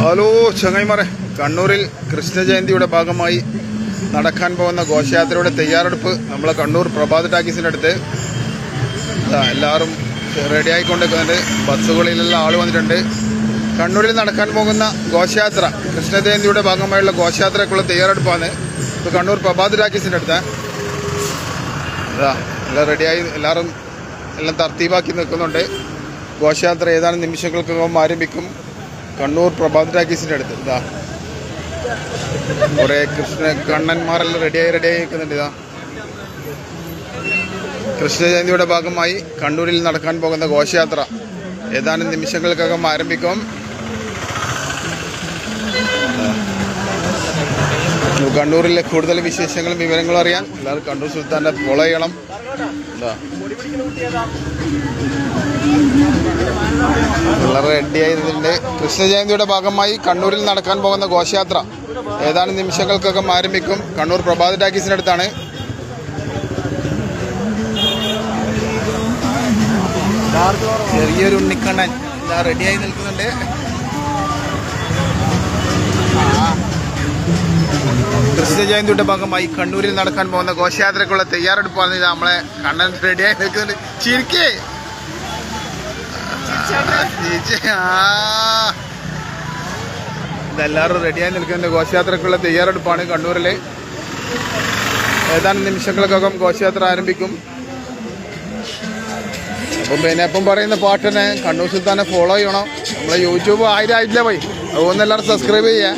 Hello ചങ്ങായിമാരെ, കണ്ണൂരിൽ കൃഷ്ണജയന്തിയുടെ ഭാഗമായി നടക്കാൻ പോകുന്ന ഘോഷയാത്രയുടെ തയ്യാറെടുപ്പ് നമ്മളെ കണ്ണൂർ പ്രഭാത് ടാക്കീസിൻ്റെ അടുത്ത് എല്ലാവരും റെഡിയായിക്കൊണ്ടിരിക്കുന്നുണ്ട്. ബസ്സുകളിലെല്ലാം ആൾ വന്നിട്ടുണ്ട്. കണ്ണൂരിൽ നടക്കാൻ പോകുന്ന ഘോഷയാത്ര, കൃഷ്ണജയന്തിയുടെ ഭാഗമായുള്ള ഘോഷയാത്രയ്ക്കുള്ള തയ്യാറെടുപ്പാണ് ഇപ്പോൾ കണ്ണൂർ പ്രഭാത് ടാക്കീസിൻ്റെ അടുത്ത്. എല്ലാം റെഡിയായി, എല്ലാവരും എല്ലാം തർത്തീബാക്കി നിൽക്കുന്നുണ്ട്. ഘോഷയാത്ര ഏതാനും നിമിഷങ്ങൾക്കകം ആരംഭിക്കും. കണ്ണൂർ പ്രഭാത് ടാക്കീസിൻ്റെ അടുത്ത് കുറേ കണ്ണന്മാരെല്ലാം റെഡിയായി നിൽക്കുന്നുണ്ട്. കൃഷ്ണജയന്തിയുടെ ഭാഗമായി കണ്ണൂരിൽ നടക്കാൻ പോകുന്ന ഘോഷയാത്ര ഏതാനും നിമിഷങ്ങൾക്കകം ആരംഭിക്കും. കണ്ണൂരിലെ കൂടുതൽ വിശേഷങ്ങളും വിവരങ്ങളും അറിയാൻ എല്ലാവരും കണ്ണൂർ സുൽത്താൻ്റെ ഫോളോ ചെയ്യണം. വളരെ റെഡിയായിരുന്നുണ്ട്. കൃഷ്ണജയന്തിയുടെ ഭാഗമായി കണ്ണൂരിൽ നടക്കാൻ പോകുന്ന ഘോഷയാത്ര ഏതാനും നിമിഷങ്ങൾക്കകം ആരംഭിക്കും. കണ്ണൂർ പ്രഭാത് ടാക്കീസിൻ്റെ അടുത്താണ്. ചെറിയൊരു ഉണ്ണിക്കണ്ണൻ റെഡിയായി നിൽക്കുന്നുണ്ട്. കൃഷ്ണജയന്തിയുടെ ഭാഗമായി കണ്ണൂരിൽ നടക്കാൻ പോകുന്ന ഘോഷയാത്രയ്ക്കുള്ള തയ്യാറെടുപ്പാണ്. ഇത് നമ്മളെ കണ്ണൻ റെഡിയായി നിൽക്കുന്നുണ്ട്. ചിരിക്കേ ഇതെല്ലാവരും റെഡിയായി നിൽക്കുന്നുണ്ട്. ഘോഷയാത്രയ്ക്കുള്ള തയ്യാറെടുപ്പാണ് കണ്ണൂരിലെ. ഏതാനും നിമിഷങ്ങൾക്കകം ഘോഷയാത്ര ആരംഭിക്കും. അപ്പം പിന്നെ എപ്പം പറയുന്ന പാട്ടിനെ കണ്ണൂർ സുൽത്താനെ ഫോളോ ചെയ്യണം. നമ്മളെ യൂട്യൂബ് 1000 ആയിട്ടില്ല പോയി, അതുകൊണ്ട് എല്ലാവരും സബ്സ്ക്രൈബ് ചെയ്യാം.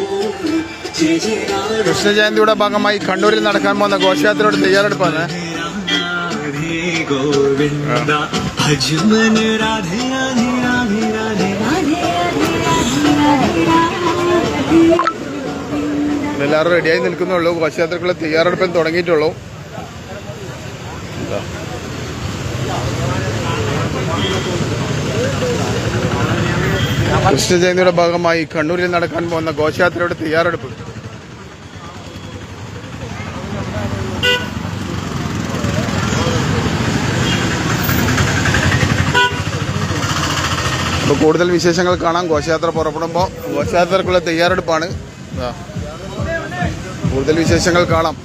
കൃഷ്ണജയന്തിയുടെ ഭാഗമായി കണ്ണൂരിൽ നടക്കാൻ പോകുന്ന ഘോഷയാത്രയുടെ തയ്യാറെടുപ്പാണ്. എല്ലാവരും റെഡിയായി നിൽക്കുന്നുള്ളൂ. ഘോഷയാത്രക്കുള്ള തയ്യാറെടുപ്പിൽ തുടങ്ങിയിട്ടുള്ളൂ. കൃഷ്ണജയന്തിയുടെ ഭാഗമായി കണ്ണൂരിൽ നടക്കാൻ പോകുന്ന ഘോഷയാത്രയുടെ തയ്യാറെടുപ്പ്. അപ്പോൾ കൂടുതൽ വിശേഷങ്ങൾ കാണാം. ഘോഷയാത്ര പുറപ്പെടുമ്പോൾ ഘോഷയാത്രക്കുള്ള തയ്യാറെടുപ്പാണ്. കൂടുതൽ വിശേഷങ്ങൾ കാണാം.